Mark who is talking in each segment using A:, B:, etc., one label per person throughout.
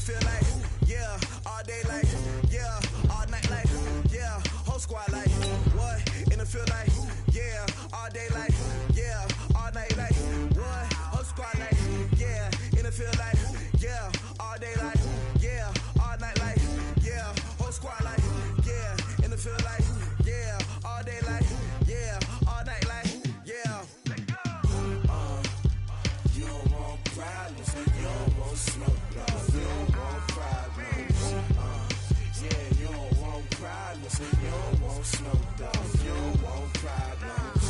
A: feel like, yeah, all day like, yeah, all night like, yeah, whole squad like, what? In the field like, yeah, all day like, yeah, all night like, what? Whole squad like, yeah, in the field like, yeah, all day like, yeah, all night like, yeah, whole squad like, yeah, in the field like, yeah, all day like, yeah, all night like, yeah. You don't want problems, you don't want smoke, you don't want problems. Yeah, you don't want problems, you don't want smoke, dog. You don't want problems.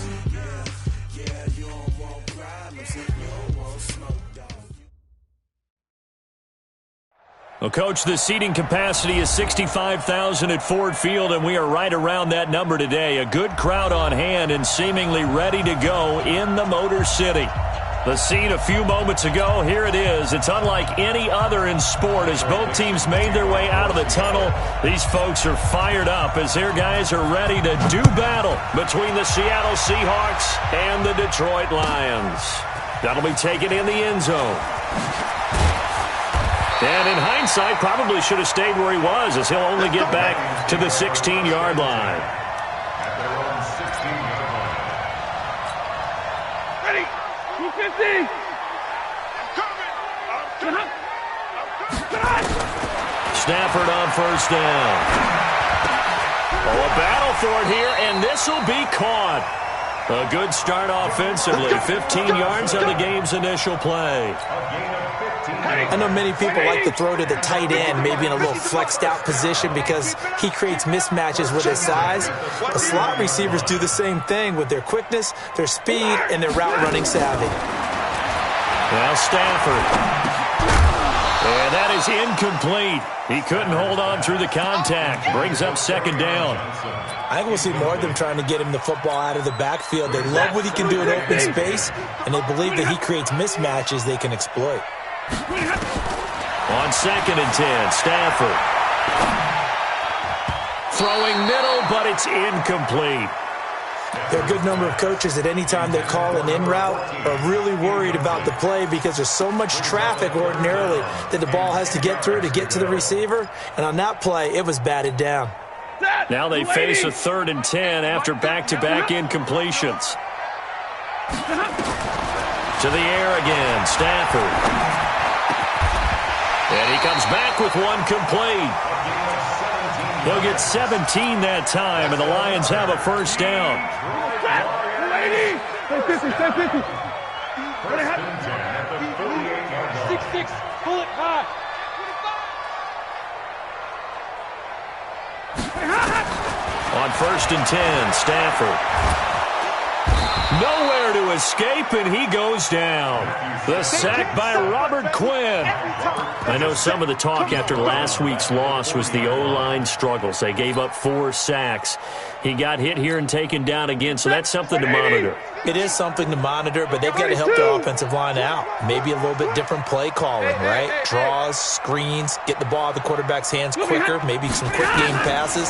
A: Yeah, you don't want problems, you don't want smoke, dog.
B: Well, Coach, the seating capacity is 65,000 at Ford Field, and we are right around that number today. A good crowd on hand and seemingly ready to go in the Motor City. The scene a few moments ago, here it is. It's unlike any other in sport as both teams made their way out of the tunnel. These folks are fired up as their guys are ready to do battle between the Seattle Seahawks and the Detroit Lions. That'll be taken in the end zone. And in hindsight, probably should have stayed where he was as he'll only get back to the 16-yard line.
C: Ready? 250.
B: Stafford on first down. Oh, a battle for it here, and this will be caught. A good start offensively. 15 yards on the game's initial play.
D: I know many people like to throw to the tight end, maybe in a little flexed out position because he creates mismatches with his size. The slot receivers do the same thing with their quickness, their speed, and their route running savvy.
B: Now Stafford. And that is incomplete. He couldn't hold on through the contact. Brings up second down.
D: I think we'll see more of them trying to get him the football out of the backfield. They love what he can do in open space, and they believe that he creates mismatches they can exploit.
B: On 2nd and 10, Stafford. Throwing middle, but it's incomplete.
D: There are a good number of coaches at any time they call an in route are really worried about the play because there's so much traffic ordinarily that the ball has to get through to get to the receiver. And on that play, it was batted down.
B: Now they face a 3rd and 10 after back-to-back incompletions. To the air again, Stafford. And he comes back with one complete. He'll get 17 that time, and the Lions have a first down.
C: 10-50. 6-6, pull it high.
B: On 1st and 10, Stafford. Nowhere to escape, and he goes down. The sack by Robert Quinn. I know some of the talk after last week's loss was the O-line struggles. They gave up 4 sacks. He got hit here and taken down again, so that's something to monitor.
D: It is something to monitor, but they've got to help their offensive line out. Maybe a little bit different play calling, right? Draws, screens, get the ball out of the quarterback's hands quicker, maybe some quick game passes.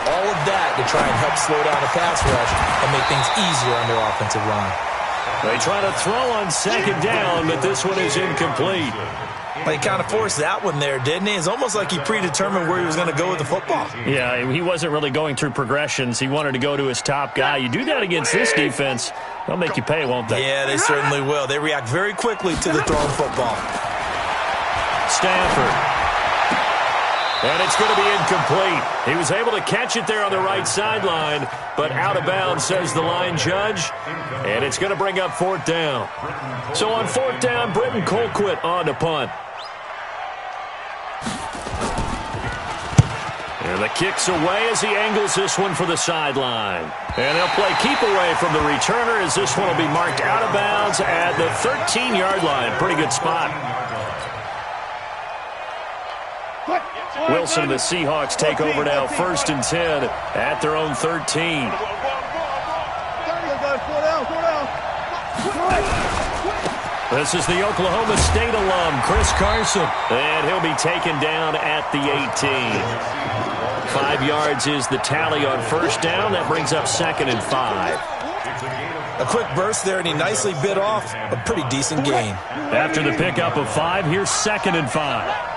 D: All of that to try and help slow down the pass rush and make things easier on their offensive line.
B: They try to throw on 2nd down, but this one is incomplete.
D: Well, he kind of forced that one there, didn't he? It's almost like he predetermined where he was going to go with the football.
B: Yeah, he wasn't really going through progressions. He wanted to go to his top guy. You do that against this defense, they'll make you pay, won't they?
D: Yeah, they certainly will. They react very quickly to the thrown football.
B: Stafford. And it's going to be incomplete. He was able to catch it there on the right sideline, but out of bounds, says the line judge. And it's going to bring up 4th down. So on 4th down, Britton Colquitt on to punt. And the kick's away as he angles this one for the sideline. And they'll play keep away from the returner as this one will be marked out of bounds at the 13-yard line. Pretty good spot. Wilson and the Seahawks take over now, 1st and 10 at their own 13. This is the Oklahoma State alum, Chris Carson, and he'll be taken down at the 18. 5 yards is the tally on 1st down. That brings up 2nd and 5.
D: A quick burst there, and he nicely bit off a pretty decent gain.
B: After the pickup of 5, here's 2nd and 5.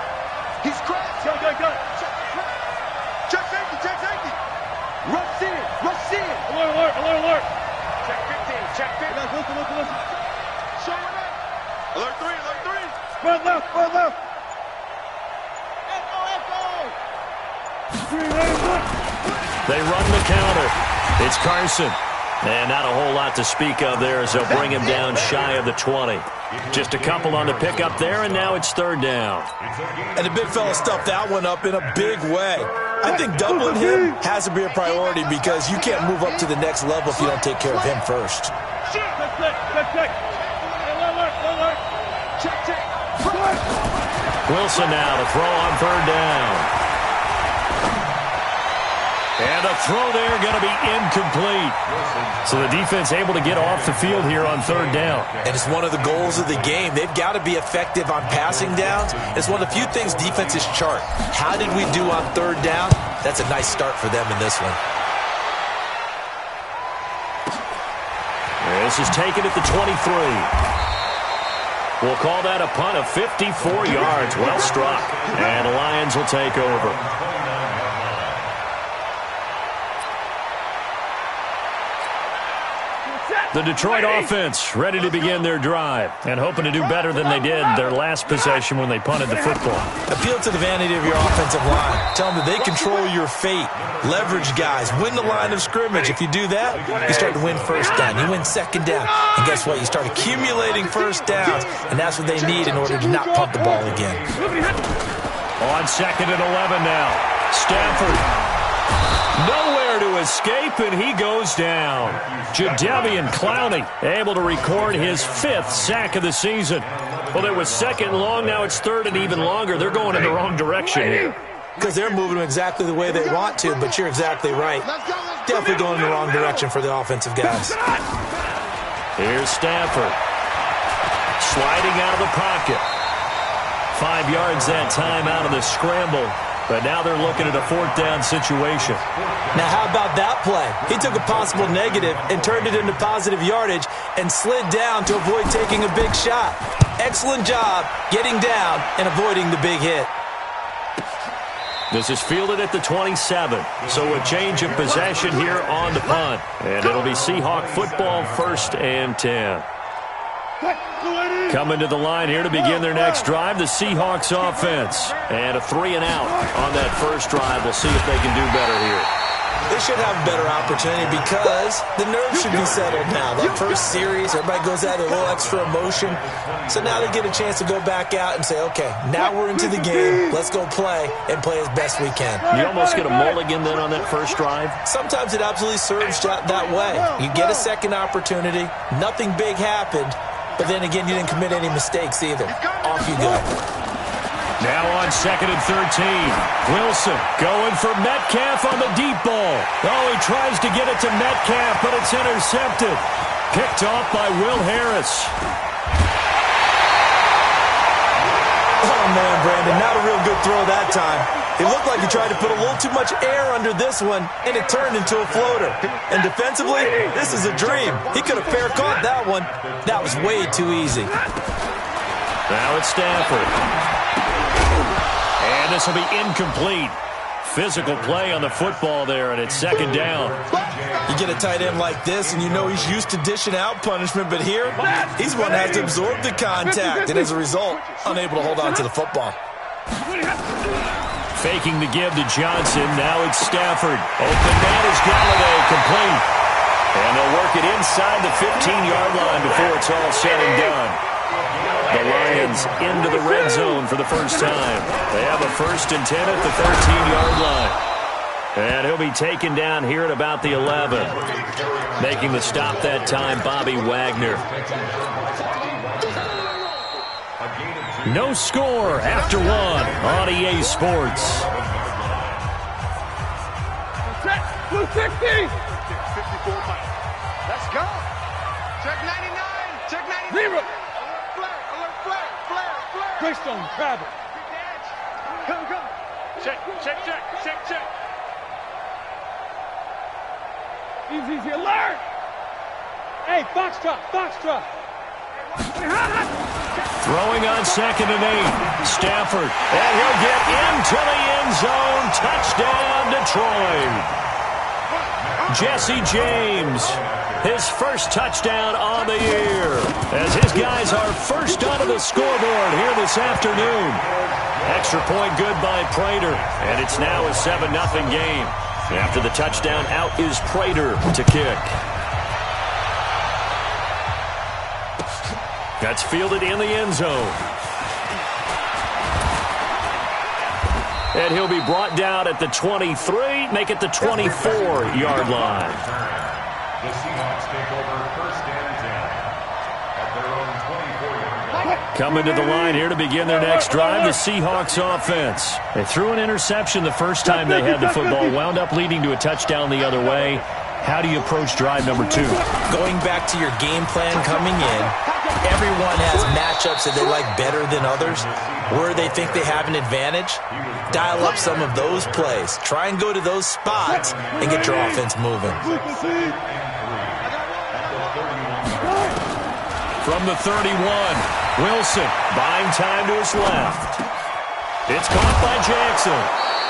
C: listen.
E: Alert three.
C: Spread left.
B: They run the counter. It's Carson. And not a whole lot to speak of there as they'll bring him down shy of the 20. Just a couple on the pickup there, and now it's third down.
D: And the big fella stuffed that one up in a big way. I think doubling him has to be a priority because you can't move up to the next level if you don't take care of him first.
B: Wilson now to throw on third down. And the throw there going to be incomplete. So the defense able to get off the field here on third down.
D: And it's one of the goals of the game. They've got to be effective on passing downs. It's one of the few things defenses chart. How did we do on third down? That's a nice start for them in this one.
B: This is taken at the 23. We'll call that a punt of 54 yards. Well struck. And the Lions will take over. The Detroit offense ready to begin their drive and hoping to do better than they did their last possession when they punted the football.
D: Appeal to the vanity of your offensive line. Tell them that they control your fate. Leverage guys. Win the line of scrimmage. If you do that, you start to win first down. You win second down. And guess what? You start accumulating first downs. And that's what they need in order to not punt the ball again.
B: On second and 11 now. Stafford. Nowhere to escape, and he goes down. Jadeveon Clowney able to record his 5th sack of the season. Well, it was second and long. Now it's third and even longer. They're going in the wrong direction here.
D: Because they're moving them exactly the way they want to, but you're exactly right. Definitely going in the wrong direction for the offensive guys.
B: Here's Stafford. Sliding out of the pocket. 5 yards that time out of the scramble. But now they're looking at a fourth down situation.
D: Now, how about that play? He took a possible negative and turned it into positive yardage and slid down to avoid taking a big shot. Excellent job getting down and avoiding the big hit.
B: This is fielded at the 27. So a change of possession here on the punt. And it'll be Seahawk football, 1st and 10. Coming to the line here to begin their next drive, the Seahawks offense. And a 3 and out on that first drive. We'll see if they can do better here.
D: They should have a better opportunity because the nerves should be settled now. That first series, everybody goes out with a little extra emotion. So now they get a chance to go back out and say, okay, now we're into the game. Let's go play and play as best we can.
B: You almost get a mulligan then on that first drive?
D: Sometimes it absolutely serves that way. You get a second opportunity. Nothing big happened. But then again, you didn't commit any mistakes either. Off you go.
B: Now on second and 13. Wilson going for Metcalf on the deep ball. Oh, he tries to get it to Metcalf, but it's intercepted. Picked off by Will Harris.
D: Oh, man, Brandon, not a real good throw that time. It looked like he tried to put a little too much air under this one, and it turned into a floater. And defensively, this is a dream. He could have fair caught that one. That was way too easy.
B: Now it's Stafford. And this will be incomplete. Physical play on the football there, and it's second down.
D: You get a tight end like this, and you know he's used to dishing out punishment, but here, he's one that has to absorb the contact, and as a result, unable to hold on to the football.
B: Faking the give to Johnson. Now it's Stafford. Open man is Galladay, complete. And they'll work it inside the 15-yard line before it's all said and done. The Lions into the red zone for the first time. They have a 1st and 10 at the 13-yard line. And he'll be taken down here at about the 11. Making the stop that time, Bobby Wagner. No score after 1 on EA Sports.
C: Blue 60.
E: 54 miles. Let's go. Check 99. Check 99.
C: Zero.
E: Alert flare.
C: Greystone, grab it.
E: Come. Check.
C: Easy, alert. Hey, Foxtrot.
B: Throwing on second and 8. Stafford. And he'll get into the end zone. Touchdown, Detroit. Jesse James, his first touchdown on the year, as his guys are first onto the scoreboard here this afternoon. Extra point good by Prater, and it's now a 7-0 game. After the touchdown, out is Prater to kick. That's fielded in the end zone. And he'll be brought down at the 23, make it the 24-yard line.
F: The Seahawks take over first and 10 at their own 24-yard line.
B: Coming to the line here to begin their next drive, the Seahawks offense. They threw an interception the first time they had the football, wound up leading to a touchdown the other way. How do you approach drive number 2?
D: Going back to your game plan coming in, everyone has matchups that they like better than others, where they think they have an advantage. Dial up some of those plays. Try and go to those spots and get your offense moving.
B: From the 31, Wilson buying time to his left. It's caught by Jackson.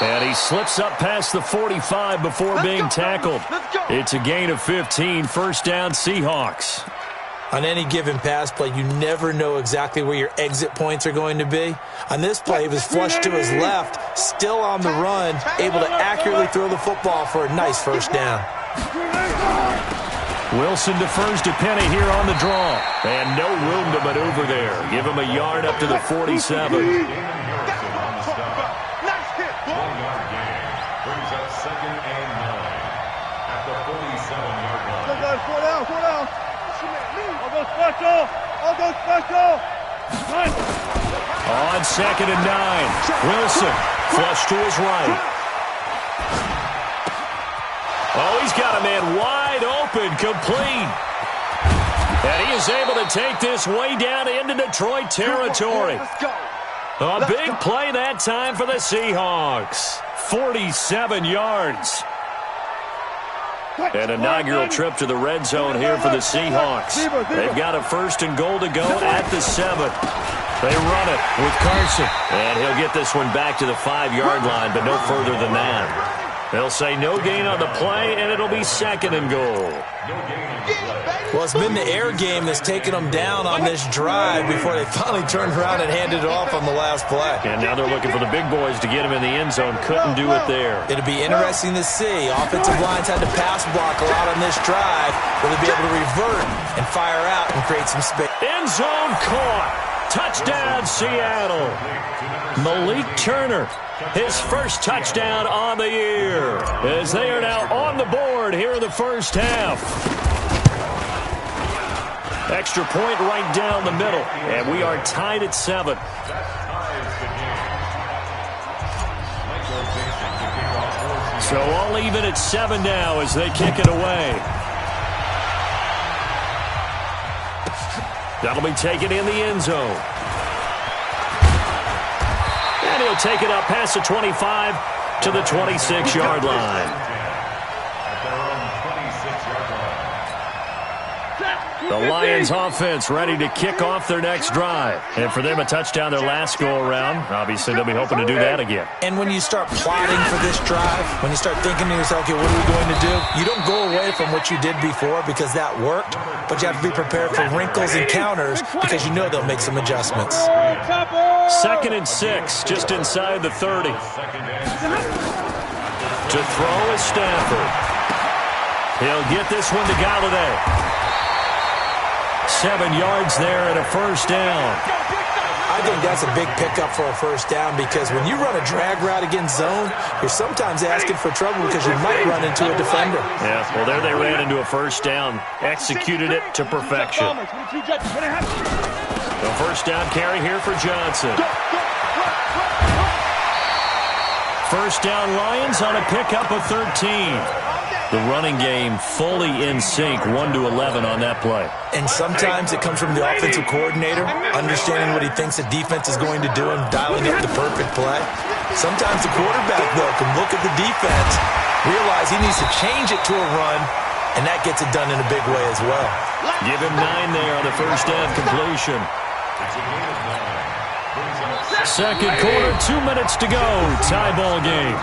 B: And he slips up past the 45 before being tackled. It's a gain of 15, first down Seahawks.
D: On any given pass play, you never know exactly where your exit points are going to be. On this play, he was flushed to his left, still on the run, able to accurately throw the football for a nice first down.
B: Wilson defers to Penny here on the draw. And no room to maneuver there. Give him a yard up to the 47.
C: I'll go special.
B: On 2nd and 9, Wilson flush to his right. Oh, he's got a man wide open, complete. And he is able to take this way down into Detroit territory. A big play that time for the Seahawks. 47 yards. An inaugural trip to the red zone here for the Seahawks. They've got a 1st and goal to go at the 7. They run it with Carson. And he'll get this one back to the 5-yard line, but no further than that. They'll say no gain on the play, and it'll be 2nd and goal.
D: Well, it's been the air game that's taken them down on this drive before they finally turned around and handed it off on the last play.
B: And now they're looking for the big boys to get him in the end zone. Couldn't do it there.
D: It'll be interesting to see. Offensive lines had to pass block a lot on this drive. Will they be able to revert and fire out and create some space?
B: End zone caught. Touchdown, Seattle. Malik Turner, his first touchdown on the year, as they are now on the board here in the first half. Extra point right down the middle, and we are tied at 7. So all even at 7 now as they kick it away. That'll be taken in the end zone. And he'll take it up past the 25 to the 26-yard line. The Lions offense ready to kick off their next drive. And for them, a touchdown their last go-around. Obviously, they'll be hoping to do that again.
D: And when you start plotting for this drive, when you start thinking to yourself, okay, what are we going to do? You don't go away from what you did before because that worked, but you have to be prepared for wrinkles and counters because you know they'll make some adjustments.
B: 2nd and 6, just inside the 30. To throw is Stafford. He'll get this one to Galladay. 7 yards there and a first down.
D: I think that's a big pickup for a first down because when you run a drag route against zone, you're sometimes asking for trouble because you might run into a defender.
B: Yeah, well, there they ran into a first down. Executed it to perfection. The first down carry here for Johnson. First down Lions on a pickup of 13. The running game fully in sync, 1-11 on that play.
D: And sometimes it comes from the offensive coordinator, understanding what he thinks the defense is going to do and dialing up the perfect play. Sometimes the quarterback, though, can look at the defense, realize he needs to change it to a run, and that gets it done in a big way as well.
B: Give him 9 there on the first down completion. Second quarter, 2 minutes to go. Tie ball game.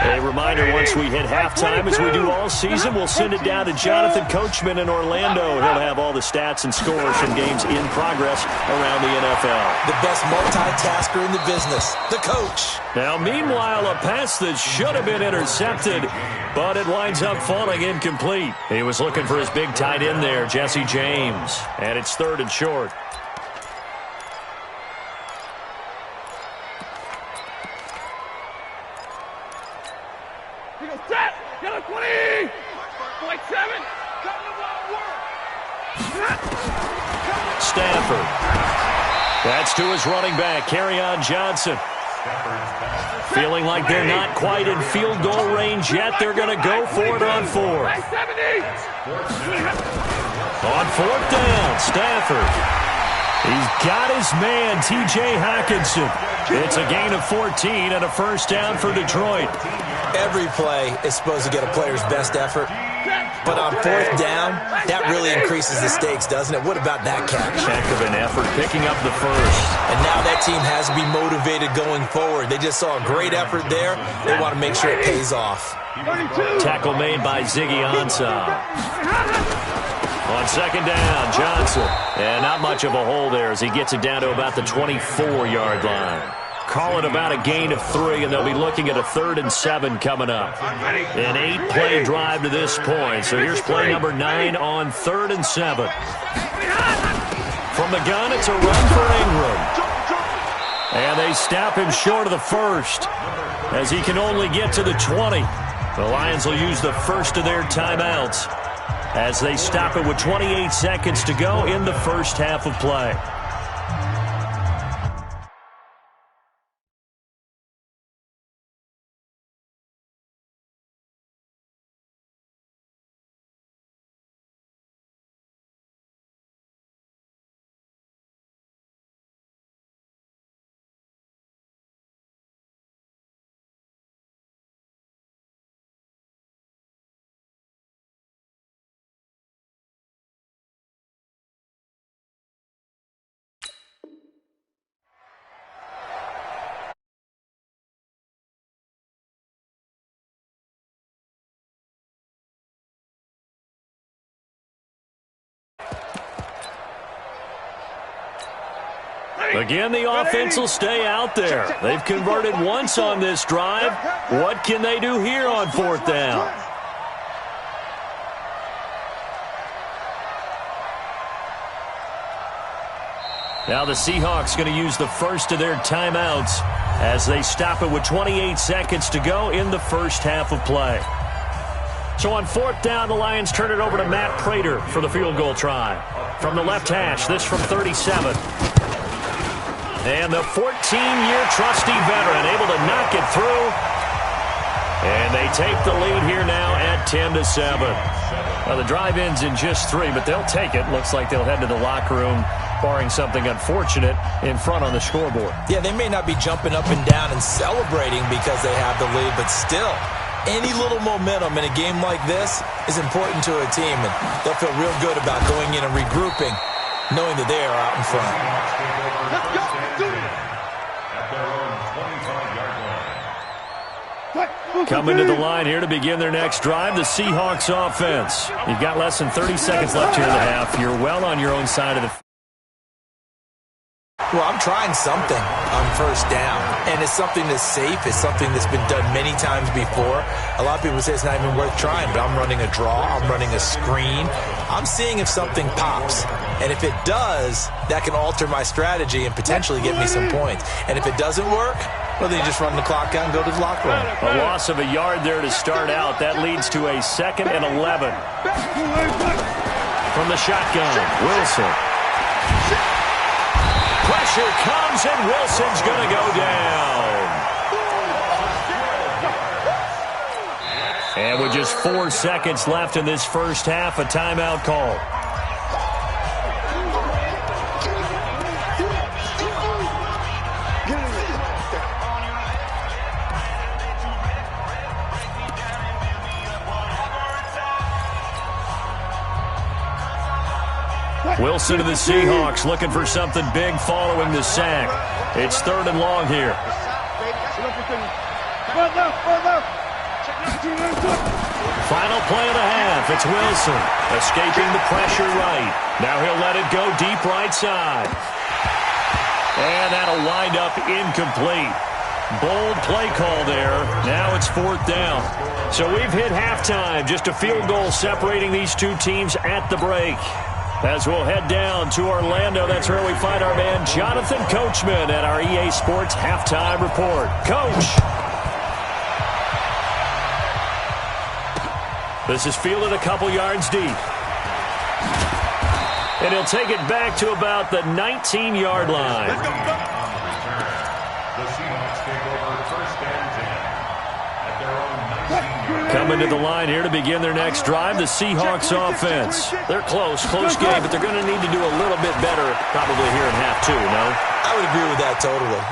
B: A reminder, once we hit halftime, as we do all season, we'll send it down to Jonathan Coachman in Orlando. He'll have all the stats and scores from games in progress around the NFL.
D: The best multitasker in the business, the coach.
B: Now, meanwhile, a pass that should have been intercepted, but it winds up falling incomplete. He was looking for his big tight end there, Jesse James, and it's 3rd and short. Stafford. That's to his running back, Kerryon Johnson. Feeling like they're not quite in field goal range yet. They're going to go for it on 4th. On 4th down, Stafford. He's got his man, T.J. Hockenson. It's a gain of 14 and a first down for Detroit.
D: Every play is supposed to get a player's best effort. But on 4th down, that really increases the stakes, doesn't it? What about that catch?
B: Heck of an effort, picking up the first.
D: And now that team has to be motivated going forward. They just saw a great effort there. They want to make sure it pays off.
B: Tackle made by Ziggy Ansah. On 2nd down, Johnson. And not much of a hole there as he gets it down to about the 24-yard line. Call it about a gain of 3, and they'll be looking at a 3rd and 7 coming up. An 8-play drive to this point. So here's play number 9 on 3rd and 7. From the gun, it's a run for Ingram. And they stop him short of the first as he can only get to the 20. The Lions will use the first of their timeouts as they stop it with 28 seconds to go in the first half of play. Again, the offense will stay out there. They've converted once on this drive. What can they do here on 4th down? Now the Seahawks going to use the first of their timeouts as they stop it with 28 seconds to go in the first half of play. So on 4th down, the Lions turn it over to Matt Prater for the field goal try. From the left hash, this from 37. And the 14-year trusty veteran able to knock it through. And they take the lead here now at 10-7. Well, the drive ends in just 3, but they'll take it. Looks like they'll head to the locker room, barring something unfortunate, in front on the scoreboard.
D: Yeah, they may not be jumping up and down and celebrating because they have the lead, but still, any little momentum in a game like this is important to a team, and they'll feel real good about going in and regrouping, knowing that they are out in front.
E: Let's go. Do it.
F: At their own 25-yard line.
B: Coming to the line here to begin their next drive, the Seahawks offense. You've got less than 30 seconds left here in the half. You're well on your own side of the field.
D: Well, I'm trying something on 1st down, and it's something that's safe. It's something that's been done many times before. A lot of people say it's not even worth trying, but I'm running a draw. I'm running a screen. I'm seeing if something pops, and if it does, that can alter my strategy and potentially get me some points. And if it doesn't work, well, then you just run the clock out and go to the locker room.
B: A loss of a yard there to start out. That leads to a 2nd and 11. From the shotgun, Wilson. Pressure comes, and Wilson's going to go down. And with just 4 seconds left in this first half, a timeout call. Wilson to the Seahawks looking for something big following the sack. It's 3rd and long here. Final play of the half. It's Wilson escaping the pressure right. Now he'll let it go deep right side. And that'll wind up incomplete. Bold play call there. Now it's 4th down. So we've hit halftime. Just a field goal separating these two teams at the break. As we'll head down to Orlando, that's where we find our man Jonathan Coachman at our EA Sports Halftime Report. Coach! This is fielded a couple yards deep. And he'll take it back to about the 19-yard line.
F: The Seahawks take over 1st and 10 at their own 19-yard line.
B: Coming to the line here to begin their next drive, the Seahawks offense. They're close game, but they're going to need to do a little bit better probably here in half 2, no?
D: I would agree with that totally.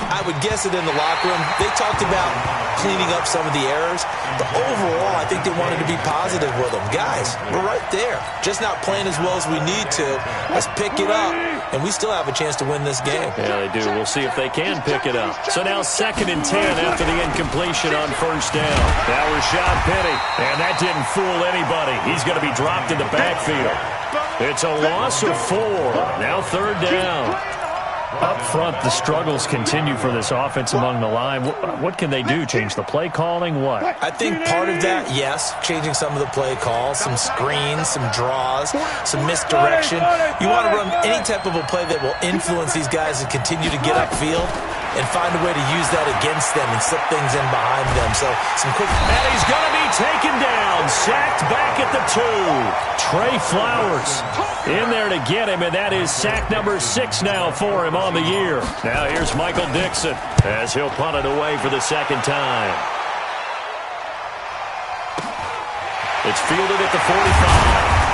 D: I would guess it in the locker room. They talked about cleaning up some of the errors, but overall, I think they wanted to be positive with them. Guys, we're right there. Just not playing as well as we need to. Let's pick it up, and we still have a chance to win this game.
B: Yeah, they do. We'll see if they can pick it up. So now 2nd and 10 after the incompletion on 1st down. Now Rashad Penny, and that didn't fool anybody. He's going to be dropped in the backfield. It's a loss of 4. Now 3rd down. Up front, the struggles continue for this offense among the line. What can they do? Change the play calling? What?
D: I think part of that, yes, changing some of the play calls, some screens, some draws, some misdirection. You want to run any type of a play that will influence these guys and continue to get upfield and find a way to use that against them and slip things in behind them. So some quick...
B: And he's going to be taken down, sacked back at the 2. Trey Flowers in there to get him, and that is sack number 6 now for him on the year. Now here's Michael Dixon as he'll punt it away for the 2nd time. It's fielded at the 45.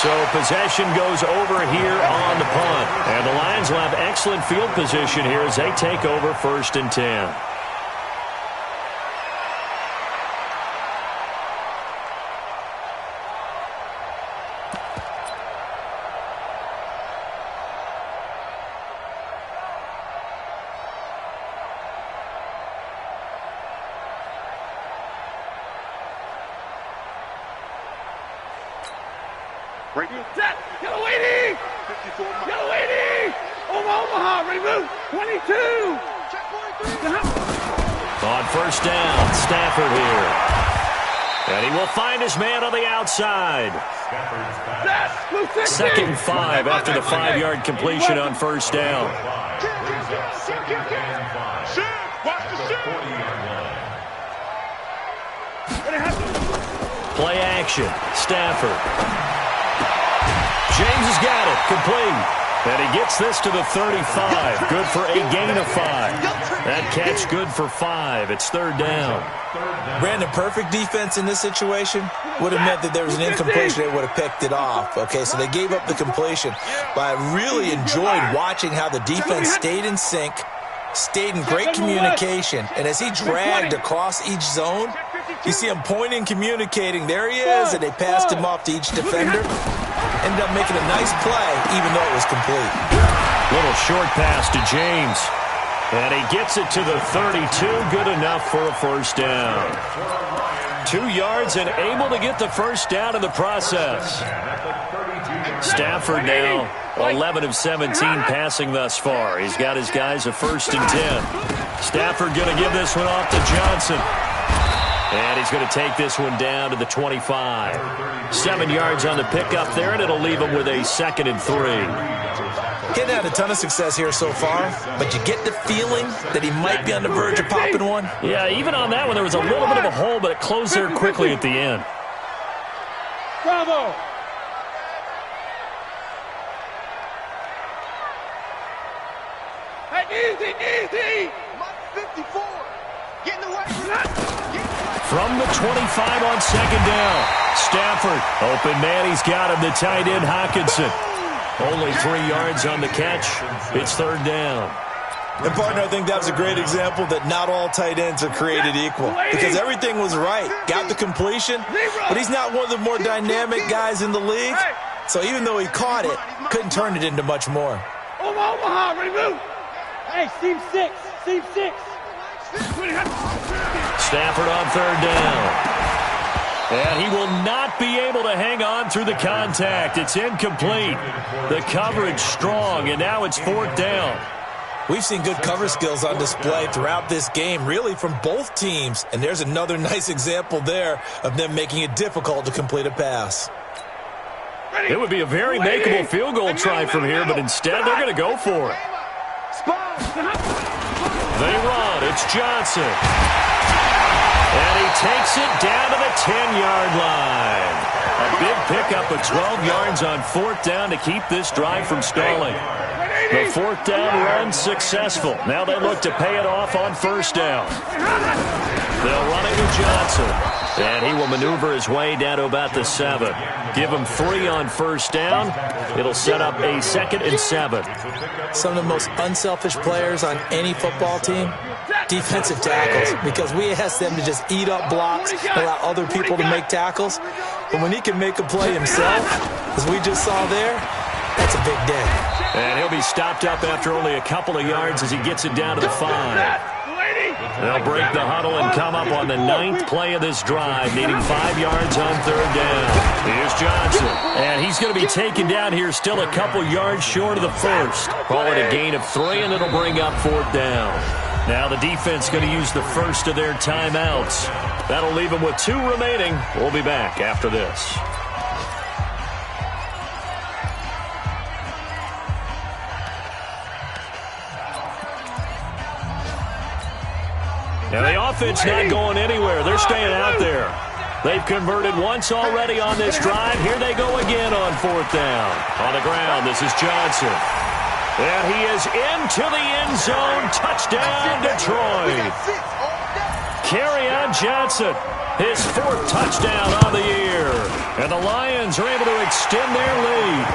B: So possession goes over here on the punt. And the Lions will have excellent field position here as they take over 1st and 10.
C: Set! Yellow 80!
E: 54 miles.
C: Yellow 80! Omaha, remove 22!
B: On 1st down, Stafford here. And he will find his man on the outside. 2nd and 5 after the 5-yard completion on 1st down. Play action, Stafford. James has got it, complete. And he gets this to the 35. Good for a gain of 5. That catch good for 5. It's 3rd down.
D: Brandon, perfect defense in this situation would have meant that there was an incompletion. They would have picked it off. Okay, so they gave up the completion. But I really enjoyed watching how the defense stayed in sync, stayed in great communication. And as he dragged across each zone, you see him pointing, communicating. There he is, and they passed him off to each defender. Ended up making a nice play, even though it was complete.
B: Little short pass to James. And he gets it to the 32. Good enough for a 1st down. 2 yards and able to get the 1st down in the process. Stafford now 11 of 17 passing thus far. He's got his guys a 1st and 10. Stafford going to give this one off to Johnson. And he's going to take this one down to the 25. 7 yards on the pickup there, and it'll leave him with a 2nd and 3.
D: Getting had a ton of success here so far, but you get the feeling that he might be on the verge of popping one.
B: Yeah, even on that one, there was a little bit of a hole, but it closed there quickly at the end.
C: Bravo! Hey, easy!
E: 54. Getting away from that.
B: From the 25 on 2nd down. Stafford, open man, he's got him, the tight end Hockenson. Only 3 yards on the catch. It's 3rd down.
D: And, partner, I think that was a great example that not all tight ends are created equal. Because everything was right. Got the completion, but he's not one of the more dynamic guys in the league. So even though he caught it, couldn't turn it into much more.
C: Omaha, remove! Hey, seam 6.
B: Stafford on third down. And he will not be able to hang on through the contact. It's incomplete. The coverage strong, and now it's fourth down.
D: We've seen good cover skills on display throughout this game, really from both teams. And there's another nice example there of them making it difficult to complete a pass.
B: It would be a very makeable field goal try from here, but instead they're going to go for it. They run. It's Johnson. And he takes it down to the 10-yard line. A big pickup of 12 yards on fourth down to keep this drive from stalling. The fourth down run successful. Now they look to pay it off on first down. They'll run it with Johnson. And he will maneuver his way down to about the 7. Give him 3 on first down. It'll set up a 2nd and 7.
D: Some of the most unselfish players on any football team, defensive tackles, because we ask them to just eat up blocks and allow other people to make tackles. But when he can make a play himself, as we just saw there, that's a big day.
B: And he'll be stopped up after only a couple of yards as he gets it down to the 5. They'll break the huddle and come up on the 9th play of this drive, needing 5 yards on third down. Here's Johnson. And he's going to be taken down here, still a couple yards short of the first. Call it a gain of 3, and it'll bring up fourth down. Now the defense going to use the first of their timeouts. That'll leave them with 2 remaining. We'll be back after this. Now the offense not going anywhere. They're staying out there. They've converted once already on this drive. Here they go again on fourth down. On the ground, this is Johnson. And he is into the end zone. Touchdown, Detroit. Kerryon Johnson, his 4th touchdown on the year. And the Lions are able to extend their lead.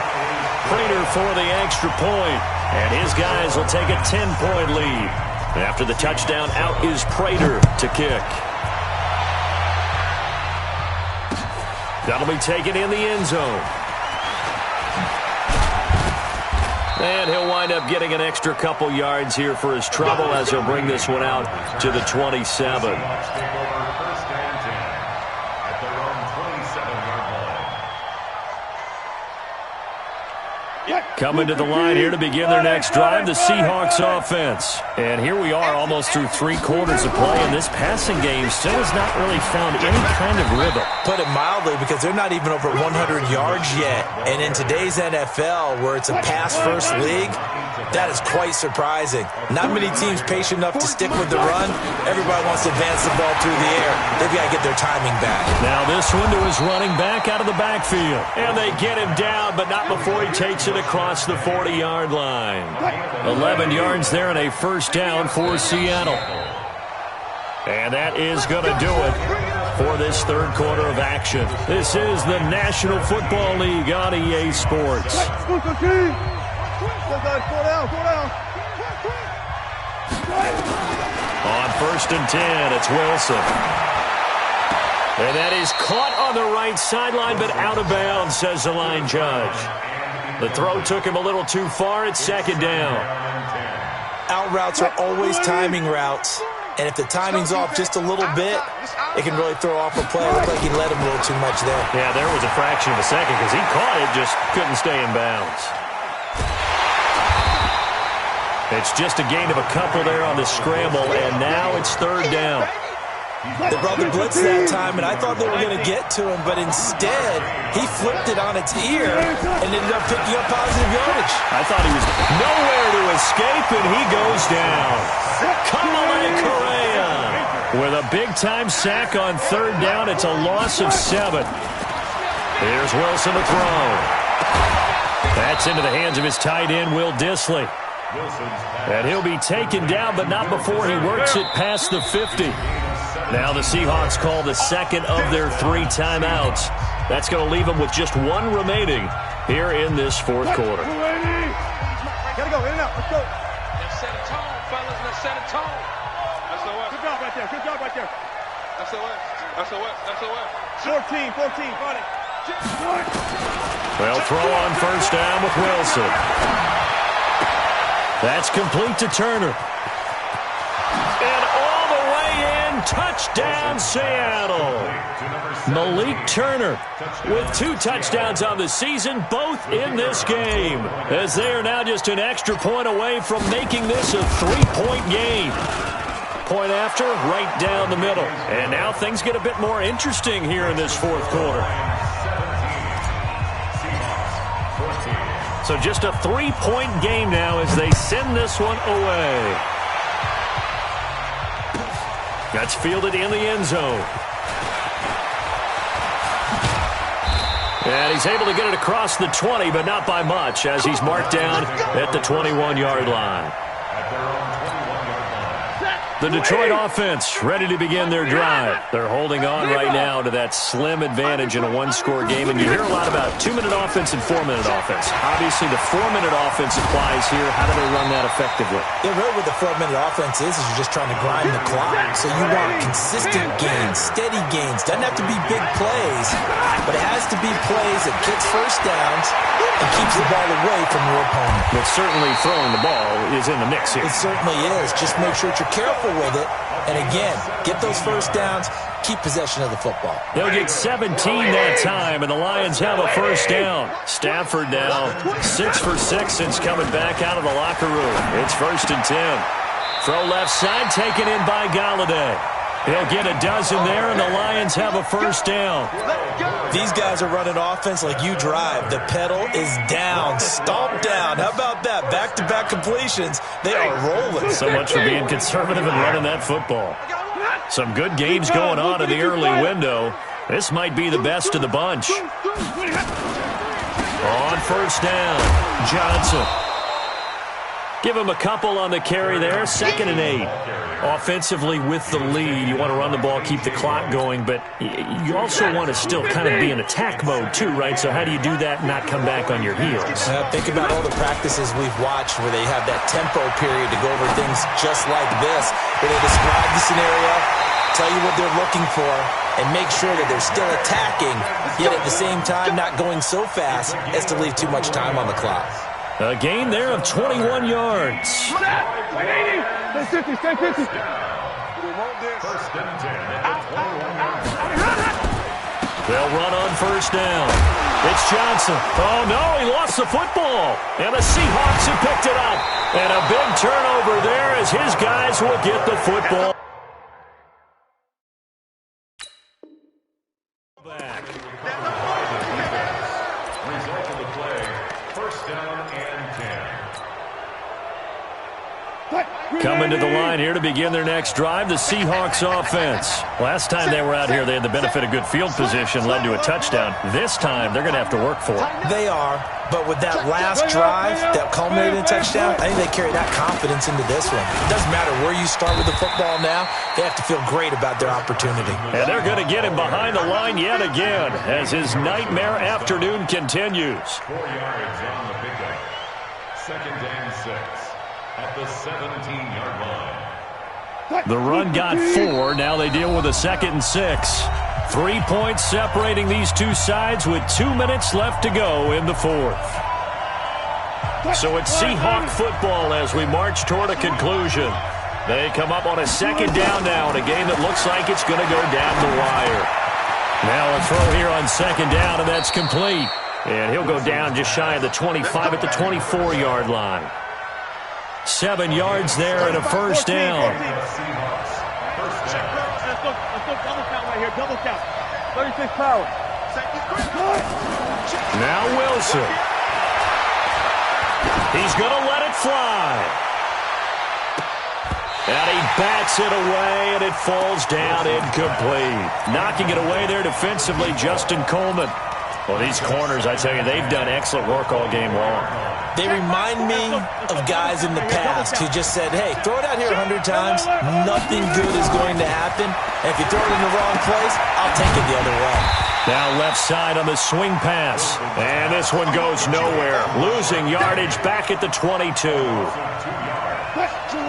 B: Prater for the extra point. And his guys will take a 10-point lead. After the touchdown, out is Prater to kick. That'll be taken in the end zone. And he'll wind up getting an extra couple yards here for his trouble as he'll bring this one out to the 27. Coming to the line here to begin their next drive, the Seahawks offense. And here we are almost through 3 quarters of play, and this passing game still has not really found any kind of rhythm.
D: Put it mildly, because they're not even over 100 yards yet. And in today's NFL, where it's a pass-first league, that is quite surprising. Not many teams patient enough to stick with the run. Everybody wants to advance the ball through the air. They've got to get their timing back. Now
B: this one to his running back out of the backfield. And they get him down, but not before he takes it across the 40-yard line. 11 yards there and a first down for Seattle. And that is going to do it for this third quarter of action. This is the National Football League on EA Sports. On 1st and 10, it's Wilson. And that is caught on the right sideline, but out of bounds, says the line judge. The throw took him a little too far. It's 2nd down.
D: Out routes are always timing routes. And if the timing's off just a little bit, it can really throw off a play. It looked like he let him a little too much there.
B: Yeah, there was a fraction of a second because he caught it, just couldn't stay in bounds. It's just a gain of a couple there on the scramble, and now it's 3rd down.
D: They brought the blitz that time, and I thought they were going to get to him, but instead, he flipped it on its ear and ended up picking up positive yardage.
B: I thought he was nowhere to escape, and he goes down. Kamale Correa with a big-time sack on 3rd down. It's a loss of 7. Here's Wilson to throw. That's into the hands of his tight end, Will Dissly. And he'll be taken down, but not before he works it past the 50. Now the Seahawks call the 2nd of their 3 timeouts. That's going to leave them with just 1 remaining here in this 4th quarter.
C: Gotta go, in and out, let's go.
E: Let's set a tone, fellas, let's set a tone. That's the West.
C: Good job right there, good job right there.
E: That's the West. That's the West. That's the West.
C: 14, got it.
B: They'll throw on 1st down with Wilson. That's complete to Turner. And all the Touchdown, Seattle. Malik Turner with 2 touchdowns on the season, both in this game, as they are now just an extra point away from making this a 3-point game. Point after, right down the middle. And now things get a bit more interesting here in this fourth quarter. So just a 3-point game now as they send this one away. That's fielded in the end zone. And he's able to get it across the 20, but not by much, as he's marked down at the 21-yard line. The Detroit offense ready to begin their drive. They're holding on right now to that slim advantage in a one-score game. And you hear a lot about 2-minute offense and 4-minute offense. Obviously, the 4-minute offense applies here. How do they run that effectively?
D: Yeah, really what the 4-minute offense is you're just trying to grind the clock. So you want consistent gains, steady gains. Doesn't have to be big plays, but it has to be plays that gets first downs and keeps the ball away from your opponent.
B: But certainly throwing the ball is in the mix here.
D: It certainly is. Just make sure that you're careful with it. And again, get those first downs, keep possession of the football.
B: They'll get 17 that time, and the Lions have a first down. Stafford now 6 for 6 since coming back out of the locker room. It's 1st and 10. Throw left side, taken in by Galladay. He'll get a dozen there, and the Lions have a first down.
D: These guys are running offense like you drive. The pedal is down, stomp down. How about that? Back-to-back completions. They are rolling.
B: So much for being conservative and running that football. Some good games going on in the early window. This might be the best of the bunch. On first down, Johnson. Give him a couple on the carry there. 2nd and 8. Offensively with the lead, you want to run the ball, keep the clock going, but you also want to still kind of be in attack mode too, right? So how do you do that and not come back on your heels?
D: Think about all the practices we've watched where they have that tempo period to go over things just like this, where they describe the scenario, tell you what they're looking for, and make sure that they're still attacking, yet at the same time not going so fast as to leave too much time on the clock.
B: A gain there of 21 yards.
C: Stay 50, stay 50.
F: First and 10 at the 21-yard line.
B: They'll run on first down. It's Johnson. Oh, no, he lost the football. And the Seahawks have picked it up. And a big turnover there as his guys will get the football back.
F: Result of the play, first down and 10.
B: Coming to the line here to begin their next drive, the Seahawks offense. Last time they were out here, they had the benefit of good field position, led to a touchdown. This time, they're going to have to work for it.
D: They are, but with that last drive that culminated in a touchdown, I think they carry that confidence into this one. It doesn't matter where you start with the football now, they have to feel great about their opportunity.
B: And they're going to get him behind the line yet again as his nightmare afternoon continues.
F: 4 yards on the pickup. 2nd and 6 at the 17-yard line.
B: The run got 4. Now they deal with a 2nd and 6. 3 points separating these two sides with 2 minutes left to go in the fourth. So it's Seahawk football as we march toward a conclusion. They come up on a 2nd down now in a game that looks like it's going to go down the wire. Now a throw here on 2nd down, and that's complete. And he'll go down just shy of the 25 at the 24-yard line. 7 yards there and a first down.
C: Let's go double count right here, double count. 36 power.
B: Now Wilson. He's going to let it fly. And he bats it away, and it falls down incomplete. Knocking it away there defensively, Justin Coleman. Well, these corners, I tell you, they've done excellent work all game long.
D: They remind me of guys in the past who just said, hey, throw it out here 100 times, nothing good is going to happen. And if you throw it in the wrong place, I'll take it the other way.
B: Now left side on the swing pass. And this one goes nowhere. Losing yardage back at the 22.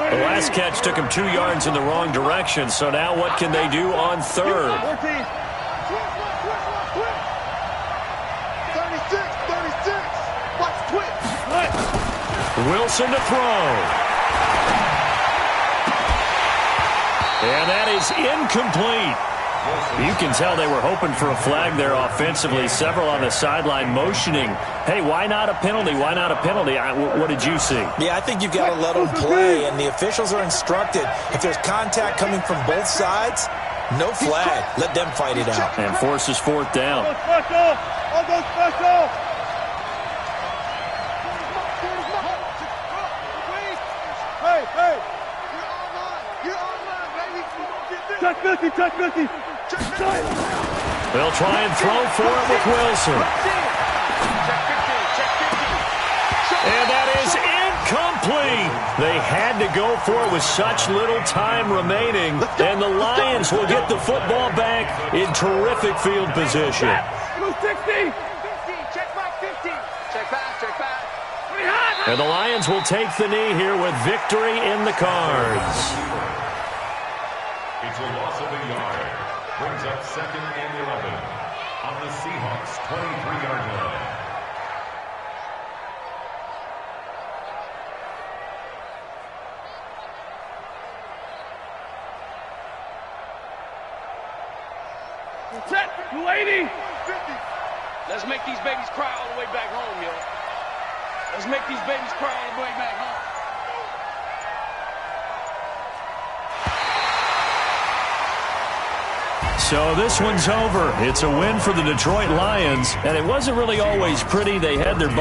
B: The last catch took him 2 yards in the wrong direction. So now what can they do on third?
E: 36. Watch twitch.
B: Wilson to throw. And that is incomplete. You can tell they were hoping for a flag there offensively. Several on the sideline motioning, hey, why not a penalty? Why not a penalty? What did you see?
D: Yeah, I think you've got to let them play, and the officials are instructed. If there's contact coming from both sides, no flag. Let them fight it out.
B: And forces fourth down.
C: I'll go special. Hey. Check 50, check 50.
B: They'll try and throw for it with Wilson. And that is incomplete. They had to go for it with such little time remaining. And the Lions will get the football back in terrific field position.
C: 60.
E: Check back 50. Check back.
B: And the Lions will take the knee here with victory in the cards.
F: It's a loss of a yard. Brings up 2nd and 11 on the Seahawks' 23-yard line.
C: Set. 280.
G: Let's make these babies cry all the way back home, yo. Let's make these babies cry all the way back home.
B: So this one's over. It's a win for the Detroit Lions, and it wasn't really always pretty. They had their